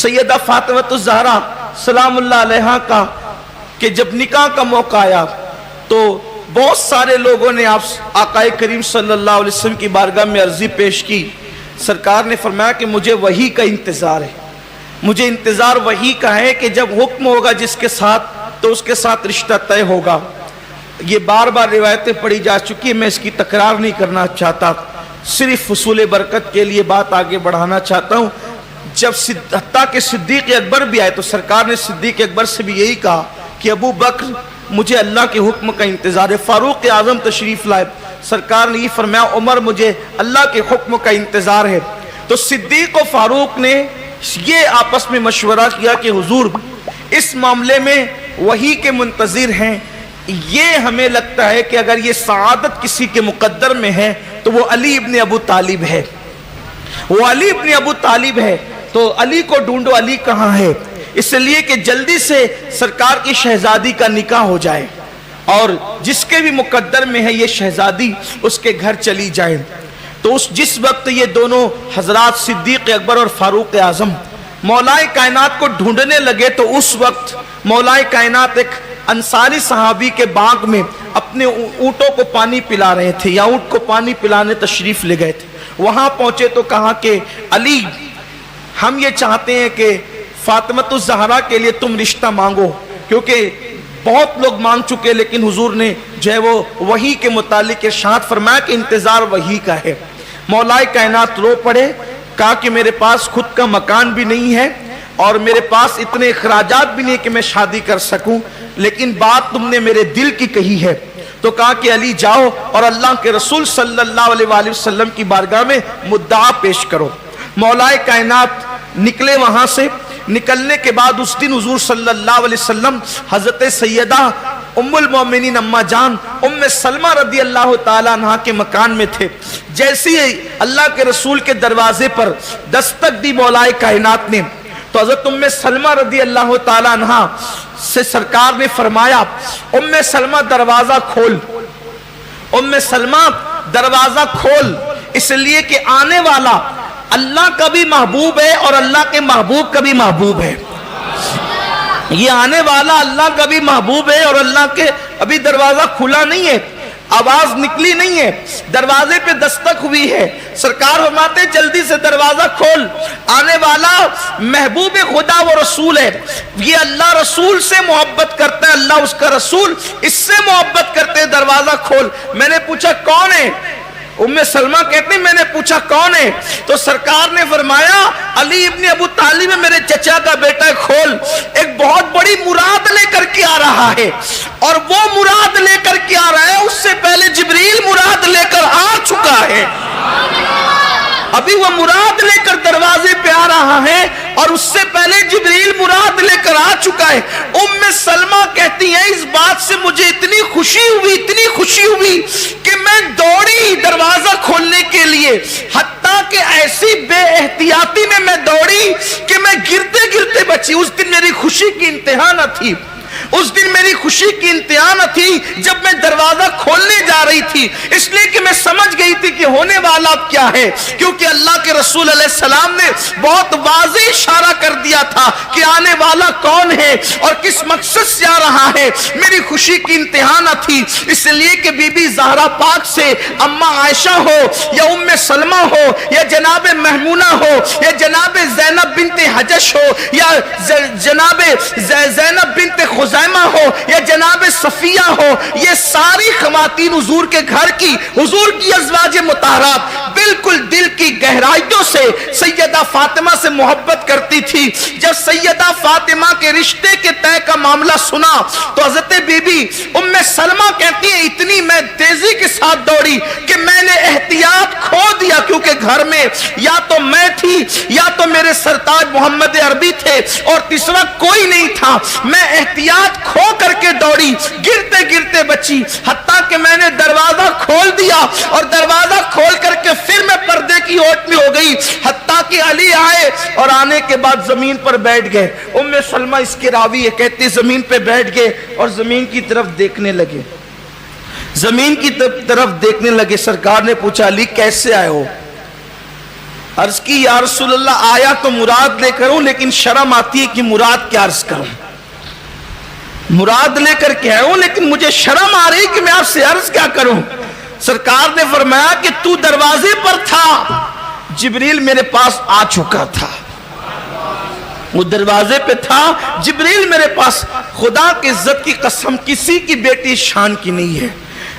سیدہ فاطمہ الزہرا سلام اللہ علیہا کا کہ جب نکاح کا موقع آیا تو بہت سارے لوگوں نے آقا کریم صلی اللہ علیہ وسلم کی بارگاہ میں عرضی پیش کی. سرکار نے فرمایا کہ مجھے وحی کا انتظار ہے, مجھے انتظار وحی کا ہے کہ جب حکم ہوگا جس کے ساتھ تو اس کے ساتھ رشتہ طے ہوگا. یہ بار بار روایتیں پڑھی جا چکی ہیں, میں اس کی تکرار نہیں کرنا چاہتا, صرف حصول برکت کے لیے بات آگے بڑھانا چاہتا ہوں. جب حتیٰ کہ صدیق اکبر بھی آئے تو سرکار نے صدیق اکبر سے بھی یہی کہا کہ ابو بکر مجھے اللہ کے حکم کا انتظار ہے. فاروق اعظم تشریف لائے, سرکار نے یہ فرمایا عمر مجھے اللہ کے حکم کا انتظار ہے. تو صدیق و فاروق نے یہ آپس میں مشورہ کیا کہ حضور اس معاملے میں وحی کے منتظر ہیں, یہ ہمیں لگتا ہے کہ اگر یہ سعادت کسی کے مقدر میں ہے تو وہ علی ابن ابو طالب ہے, وہ علی ابن ابو طالب ہے. تو علی کو ڈھونڈو, علی کہاں ہے, اس لیے کہ جلدی سے سرکار کی شہزادی کا نکاح ہو جائے اور جس کے بھی مقدر میں ہے یہ شہزادی اس کے گھر چلی جائے. تو جس وقت یہ دونوں حضرات صدیق اکبر اور فاروق اعظم مولائے کائنات کو ڈھونڈنے لگے تو اس وقت مولائے کائنات ایک انصاری صحابی کے باغ میں اپنے اونٹوں کو پانی پلا رہے تھے یا اونٹ کو پانی پلانے تشریف لے گئے تھے. وہاں پہنچے تو کہا کہ علی ہم یہ چاہتے ہیں کہ فاطمہ الزہرا کے لیے تم رشتہ مانگو, کیونکہ بہت لوگ مانگ چکے لیکن حضور نے جو ہے وہ وحی کے متعلق ارشاد فرمایا کہ انتظار وحی کا ہے. مولائے کائنات رو پڑے, کہا کہ میرے پاس خود کا مکان بھی نہیں ہے اور میرے پاس اتنے اخراجات بھی نہیں کہ میں شادی کر سکوں, لیکن بات تم نے میرے دل کی کہی ہے. تو کہا کہ علی جاؤ اور اللہ کے رسول صلی اللہ علیہ وآلہ وسلم کی بارگاہ میں مدعا پیش کرو. مولائے کائنات نکلے وہاں سے. نکلنے کے بعد اس دن حضور صلی اللہ علیہ وسلم حضرت سیدہ ام المومنین اما جان ام سلمہ رضی اللہ تعالیٰ عنہ کے مکان میں تھے. جیسے ہی اللہ کے رسول کے دروازے پر دستک دی مولائے کائنات نے تو حضرت ام سلمہ رضی اللہ تعالیٰ عنہ سے سرکار نے فرمایا ام سلمہ دروازہ کھول, ام سلمہ دروازہ کھول, اس لیے کہ آنے والا اللہ کا بھی محبوب ہے اور اللہ کے محبوب کا بھی محبوب ہے. یہ آنے والا اللہ کا بھی محبوب ہے اور اللہ کے ابھی دروازہ کھلا نہیں ہے, آواز نکلی نہیں ہے, دروازے پہ دستک ہوئی ہے. سرکار فرماتے جلدی سے دروازہ کھول, آنے والا محبوب خدا و رسول ہے. یہ اللہ رسول سے محبت کرتا ہے, اللہ اس کا رسول اس سے محبت کرتے ہیں, دروازہ کھول. میں نے پوچھا کون ہے, ام سلمہ کہتے ہیں میں نے پوچھا کون ہے, تو سرکار نے فرمایا علی ابن ابو طالب ہے, میرے چچا کا بیٹا ہے, کھول. ایک بہت بڑی مراد لے کر کے آ رہا ہے اور وہ مراد لے کر کے آ رہا ہے اس سے پہلے جبریل مراد لے کر آ چکا ہے. ابھی وہ مراد لے کر دروازے پہ آ رہا ہے اور اس سے پہلے جبریل مراد لے کر آ چکا ہے. ام سلمہ کہتی ہیں اس بات سے مجھے اتنی خوشی ہوئی کہ میں دوڑی دروازہ کھولنے کے لیے, حتیٰ کہ ایسی بے احتیاطی میں دوڑی کہ میں گرتے بچی. اس دن میری خوشی کی انتہا نہ تھی, اس دن میری خوشی کی انتہا نہ تھی جب میں دروازہ کھولنے جا رہی تھی, اس لیے کہ میں سمجھ گئی تھی کہ ہونے والا کیا ہے, کیونکہ اللہ کے رسول علیہ السلام نے بہت واضح اشارہ کر دیا تھا کہ آنے والا کون ہے اور کس مقصد سے آ رہا ہے. میری خوشی کی انتہا نہ تھی, اس لیے کہ بی بی زہرا پاک سے اما عائشہ ہو یا ام سلمہ ہو یا جناب محمونہ ہو یا جناب زینب بنت حجش ہو یا جناب زینب بنت خزیمہ ہو یا جناب صفیہ ہو, یہ ساری خواتین حضور کے گھر کی, حضور کی ازواج مطہرات بالکل دل کی گہرائیوں سے سیدہ فاطمہ سے محبت کرتی تھی. جب سیدہ فاطمہ کے رشتے کے طے کا معاملہ سنا تو حضرت بی بی ام سلمہ کہتی ہیں اتنی میں تیزی کے ساتھ دوڑی کہ میں نے احتیاط کھو دیا, کیونکہ گھر میں یا تو میں تھی یا تو میرے سرتاج محمد عربی تھے اور تیسرا کوئی نہیں تھا. میں احتیاط کھو کر کے دوڑی, گرتے بچی, حتیٰ کہ میں نے دروازہ کھول دیا اور دروازہ کھول کر کے پھر میں پردے کی اوٹ میں ہو گئی, حتیٰ کہ علی آئے اور آنے کے بعد زمین پر بیٹھ گئے. ام سلمہ اس کی راوی ہے, کہتی زمین پہ بیٹھ گئے اور زمین کی طرف دیکھنے لگے, زمین کی طرف دیکھنے لگے. سرکار نے پوچھا علی کیسے آئے ہو, عرض کی یا رسول اللہ آیا تو مراد لے کر ہوں لیکن شرم آتی ہے کہ مراد کیا عرض کروں، مراد لے کر کے آیا ہوں لیکن مجھے شرم آ رہی کہ میں آپ سے عرض کیا کروں۔ سرکار نے فرمایا کہ تو دروازے پر تھا، جبریل میرے پاس آ چکا تھا، وہ دروازے پہ تھا، جبریل میرے پاس۔ خدا کی عزت کی قسم کسی کی بیٹی شان کی نہیں ہے،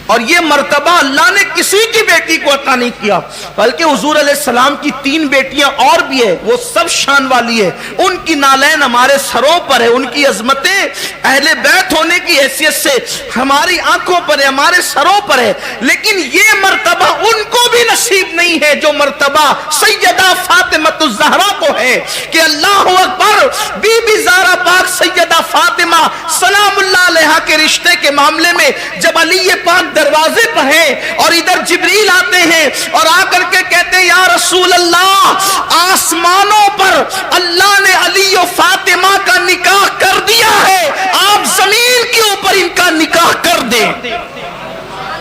اور یہ مرتبہ اللہ نے کسی کی بیٹی کو عطا نہیں کیا، بلکہ حضور علیہ السلام کی 3 بیٹیاں اور بھی ہے، وہ سب شان والی ہے، ان کی نالین ہمارے سروں پر ہے، ان کی عظمتیں اہل بیت ہونے کی حیثیت سے ہماری آنکھوں پر ہے، ہمارے سروں پر ہے، لیکن یہ مرتبہ ان کو بھی نصیب نہیں ہے جو مرتبہ سیدہ فاطمہ الزہرا کو ہے، کہ اللہ اکبر، بی بی زہرا پاک سیدہ فاطمہ سلام اللہ علیہا کے رشتے کے معاملے میں جب علی پاک دروازے پر ہیں اور ادھر جبریل آتے ہیں اور آ کر کے کہتے ہیں یا رسول اللہ آسمانوں پر اللہ نے علی و فاطمہ کا نکاح کر دیا ہے، آپ زمین کے اوپر ان کا نکاح کر دیں۔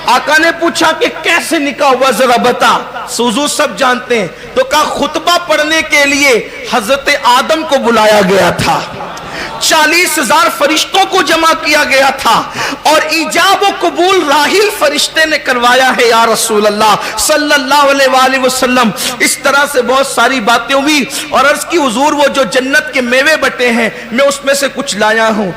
آقا نے پوچھا کہ کیسے نکاح ہوا ذرا بتا، حضور سب جانتے ہیں، تو کہا خطبہ پڑھنے کے لیے حضرت آدم کو بلایا گیا تھا، 40,000 فرشتوں کو جمع کیا گیا تھا، اور ایجاب و قبول راحیل فرشتے نے کروایا ہے یا رسول اللہ صلی اللہ علیہ وآلہ وسلم۔ اس طرح سے بہت ساری باتیں ہوئی، اور عرض کی حضور وہ جو جنت کے میوے بٹے ہیں میں اس میں سے کچھ لایا ہوں۔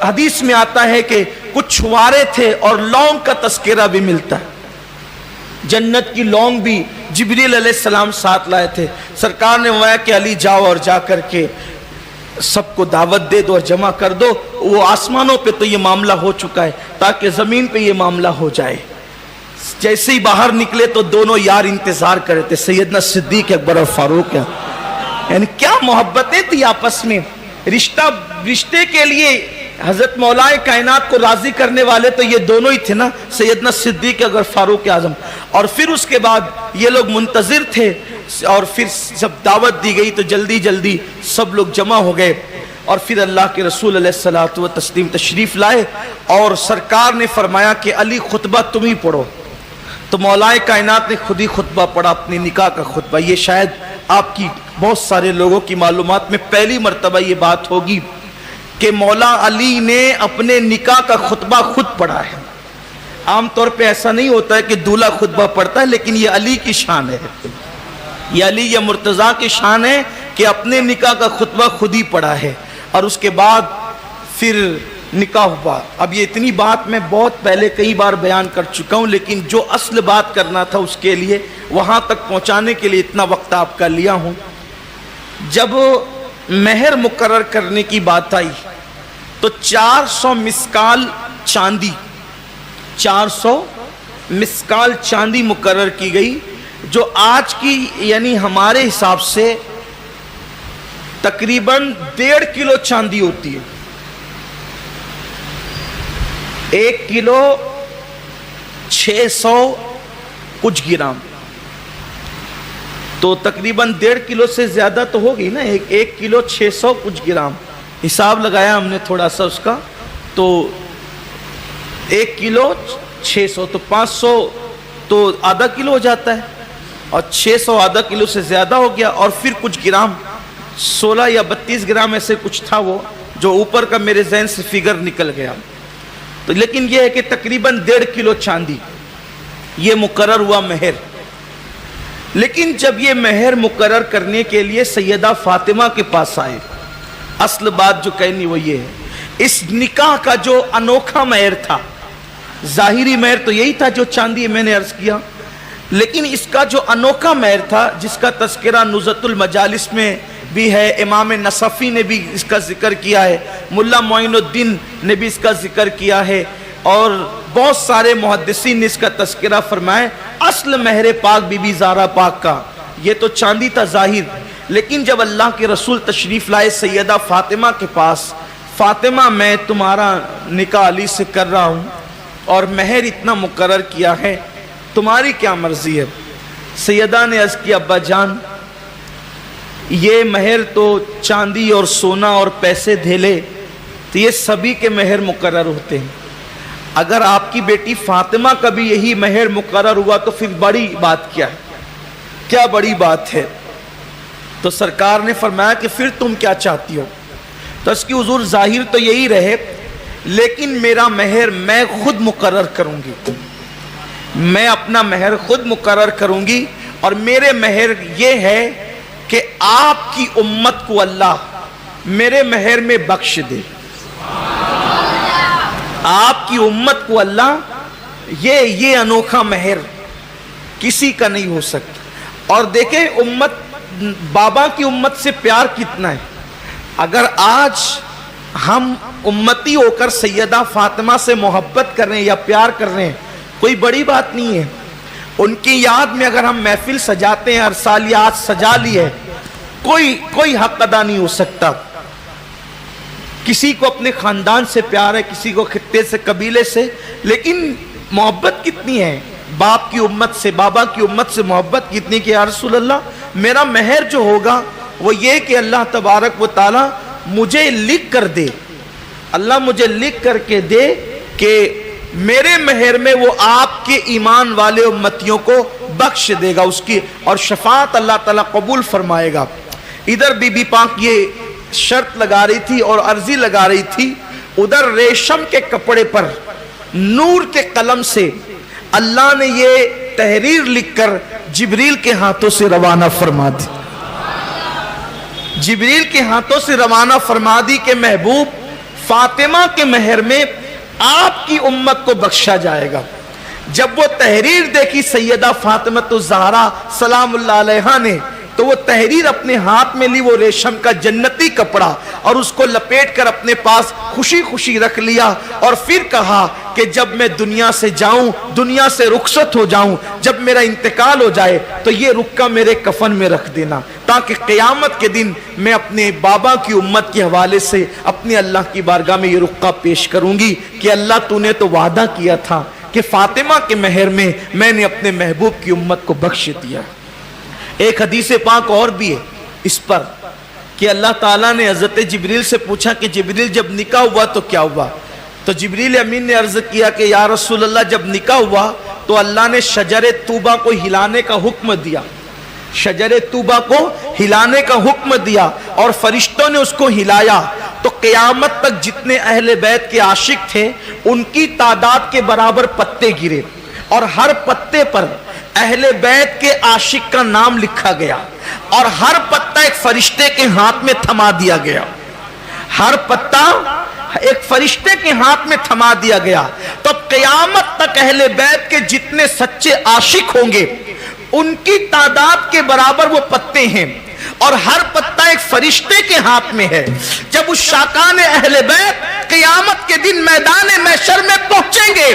حدیث میں آتا ہے کہ کچھ چھوارے تھے اور لونگ کا تذکرہ بھی ملتا ہے، جنت کی لونگ بھی جبریل علیہ السلام ساتھ لائے تھے۔ سرکار نے فرمایا کہ علی جاؤ اور جا کر کے سب کو دعوت دے دو اور جمع کر دو، وہ آسمانوں پہ تو یہ معاملہ ہو چکا ہے، تاکہ زمین پہ یہ معاملہ ہو جائے۔ جیسے ہی باہر نکلے تو دونوں یار انتظار کرے تھے، سیدنا صدیق اکبر اور فاروق، یعنی کیا محبتیں تھی آپس میں، رشتے کے لیے حضرت مولا کائنات کو راضی کرنے والے تو یہ دونوں ہی تھے نا، سیدنا صدیق اکبر فاروق اعظم۔ اور پھر اس کے بعد یہ لوگ منتظر تھے، اور پھر جب دعوت دی گئی تو جلدی جلدی سب لوگ جمع ہو گئے، اور پھر اللہ کے رسول علیہ الصلوۃ والتسلیم تشریف لائے، اور سرکار نے فرمایا کہ علی خطبہ تم ہی پڑھو، تو مولا کائنات نے خود ہی خطبہ پڑھا، اپنی نکاح کا خطبہ۔ یہ شاید آپ کی بہت سارے لوگوں کی معلومات میں پہلی مرتبہ یہ بات ہوگی کہ مولا علی نے اپنے نکاح کا خطبہ خود پڑھا ہے۔ عام طور پہ ایسا نہیں ہوتا ہے کہ دولہا خطبہ پڑھتا ہے، لیکن یہ علی کی شان ہے، یہ علی یا مرتضیٰ کی شان ہے کہ اپنے نکاح کا خطبہ خود ہی پڑھا ہے، اور اس کے بعد پھر نکاح ہوا۔ اب یہ اتنی بات میں بہت پہلے کئی بار بیان کر چکا ہوں، لیکن جو اصل بات کرنا تھا اس کے لیے وہاں تک پہنچانے کے لیے اتنا وقت آپ کا لیا ہوں۔ جب مہر مقرر کرنے کی بات آئی تو 400 مسکال چاندی، 400 مسکال چاندی مقرر کی گئی، جو آج کی یعنی ہمارے حساب سے تقریباً 1.5 کلو چاندی ہوتی ہے، 1 کلو 600 کچھ گرام، تو تقریباً 1.5 کلو سے زیادہ تو ہوگی نا، 1 کلو 600 کچھ گرام، حساب لگایا ہم نے تھوڑا سا اس کا، تو 1 کلو 600 تو 500 تو آدھا کلو ہو جاتا ہے، اور 600 آدھا کلو سے زیادہ ہو گیا، اور پھر کچھ گرام 16 یا 32 گرام ایسے کچھ تھا، وہ جو اوپر کا میرے ذہن سے فگر نکل گیا، تو لیکن یہ ہے کہ تقریباً 1.5 کلو چاندی یہ مقرر ہوا مہر۔ لیکن جب یہ مہر مقرر کرنے کے لیے سیدہ فاطمہ کے پاس آئے، اصل بات جو کہنی وہ یہ ہے، اس نکاح کا جو انوکھا مہر تھا، ظاہری مہر تو یہی تھا جو چاندی میں نے عرض کیا، لیکن اس کا جو انوکھا مہر تھا جس کا تذکرہ نزہۃ المجالس میں بھی ہے، امام نصفی نے بھی اس کا ذکر کیا ہے، ملا معین الدین نے بھی اس کا ذکر کیا ہے، اور بہت سارے محدثین نے اس کا تذکرہ فرمائے۔ اصل مہر پاک بی بی زہرا پاک کا یہ تو چاندی تھا ظاہر، لیکن جب اللہ کے رسول تشریف لائے سیدہ فاطمہ کے پاس، فاطمہ میں تمہارا نکاح علی سے کر رہا ہوں اور مہر اتنا مقرر کیا ہے، تمہاری کیا مرضی ہے؟ سیدہ نے عرض کیا ابا جان، یہ مہر تو چاندی اور سونا اور پیسے دھیلے تو یہ سبھی کے مہر مقرر ہوتے ہیں، اگر آپ کی بیٹی فاطمہ کا بھی یہی مہر مقرر ہوا تو پھر بڑی بات کیا ہے؟ کیا بڑی بات ہے؟ تو سرکار نے فرمایا کہ پھر تم کیا چاہتی ہو؟ تو اس کی حضور ظاہر تو یہی رہے، لیکن میرا مہر میں خود مقرر کروں گی، میں اپنا مہر خود مقرر کروں گی، اور میرے مہر یہ ہے کہ آپ کی امت کو اللہ میرے مہر میں بخش دے، آپ کی امت کو اللہ یہ انوکھا مہر کسی کا نہیں ہو سکتا۔ اور دیکھیں امت، بابا کی امت سے پیار کتنا ہے۔ اگر آج ہم امتی ہو کر سیدہ فاطمہ سے محبت کر رہے ہیں یا پیار کر رہے ہیں، کوئی بڑی بات نہیں ہے۔ ان کی یاد میں اگر ہم محفل سجاتے ہیں، ہر سال یاد سجا لی ہے، کوئی حق ادا نہیں ہو سکتا۔ کسی کو اپنے خاندان سے پیار ہے، کسی کو خطے سے، قبیلے سے، لیکن محبت کتنی ہے باپ کی امت سے، بابا کی امت سے محبت کتنی کہ یا رسول اللہ میرا مہر جو ہوگا وہ یہ کہ اللہ تبارک و تعالی مجھے لکھ کر دے، اللہ مجھے لکھ کر کے دے کہ میرے مہر میں وہ آپ کے ایمان والے امتیوں کو بخش دے گا، اس کی اور شفاعت اللہ تعالیٰ قبول فرمائے گا۔ ادھر بی بی پاک یہ شرط لگا رہی تھی اور عرضی لگا رہی تھی، ادھر ریشم کے کپڑے پر نور کے قلم سے اللہ نے یہ تحریر لکھ کر جبریل کے ہاتھوں سے روانہ فرما دی، جبریل کے ہاتھوں سے روانہ فرما دی کہ محبوب فاطمہ کے مہر میں آپ کی امت کو بخشا جائے گا۔ جب وہ تحریر دیکھی سیدہ فاطمہ الزہرا سلام اللہ علیہا نے، تو وہ تحریر اپنے ہاتھ میں لی، وہ ریشم کا جنتی کپڑا، اور اس کو لپیٹ کر اپنے پاس خوشی خوشی رکھ لیا، اور پھر کہا کہ جب میں دنیا سے جاؤں، دنیا سے رخصت ہو جاؤں، جب میرا انتقال ہو جائے تو یہ رکا میرے کفن میں رکھ دینا، تاکہ قیامت کے دن میں اپنے بابا کی امت کے حوالے سے اپنے اللہ کی بارگاہ میں یہ رکا پیش کروں گی کہ اللہ تو نے تو وعدہ کیا تھا کہ فاطمہ کے مہر میں نے اپنے محبوب کی امت کو بخش دیا۔ ایک حدیث پاک اور بھی ہے اس پر کہ اللہ تعالیٰ نے حضرت جبریل سے پوچھا کہ جبریل جب نکاح ہوا تو کیا ہوا؟ تو جبریل امین نے عرض کیا کہ یا رسول اللہ جب نکاح ہوا تو اللہ نے شجر طوبہ کو ہلانے کا حکم دیا، شجر طوبہ کو ہلانے کا حکم دیا، اور فرشتوں نے اس کو ہلایا، تو قیامت تک جتنے اہل بیت کے عاشق تھے ان کی تعداد کے برابر پتے گرے، اور ہر پتے پر اہل بیت کے عاشق کا نام لکھا گیا، اور ہر پتا ایک فرشتے کے ہاتھ میں تھما دیا گیا، ہر پتا ایک فرشتے کے ہاتھ میں تھما دیا گیا۔ تو قیامت تک اہل بیت کے جتنے سچے عاشق ہوں گے ان کی تعداد کے برابر وہ پتے ہیں، اور ہر پتا ایک فرشتے کے ہاتھ میں ہے۔ جب اس شاکان اہل بیت قیامت کے دن میدان محشر میں پہنچیں گے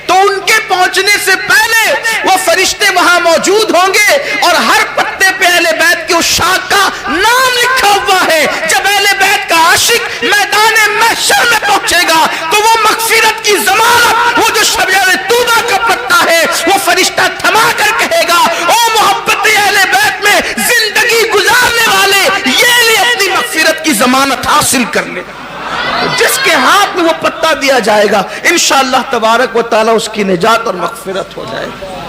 تو ان کے پہنچنے سے پہلے وہ فرشتے وہاں موجود ہوں گے، اور ہر پتے پہ اہل بیت کے اس شاک کا نام لکھا ہوا ہے۔ جب اہل بیت کا عاشق میدان محشر میں پہنچے گا تو وہ مغفرت کی ضمانت، وہ جو شجر طوبہ کا پتا ہے، وہ فرشتہ تھما کر کہے گا او محبت اہل بیت میں زندگی گزارنے والے یہ لے اپنی مغفرت کی ضمانت حاصل کر لے۔ جس کے ہاتھ میں وہ پتا دیا جائے گا انشاءاللہ تبارک و تعالی اس کی نجات اور مغفرت ہو جائے گا۔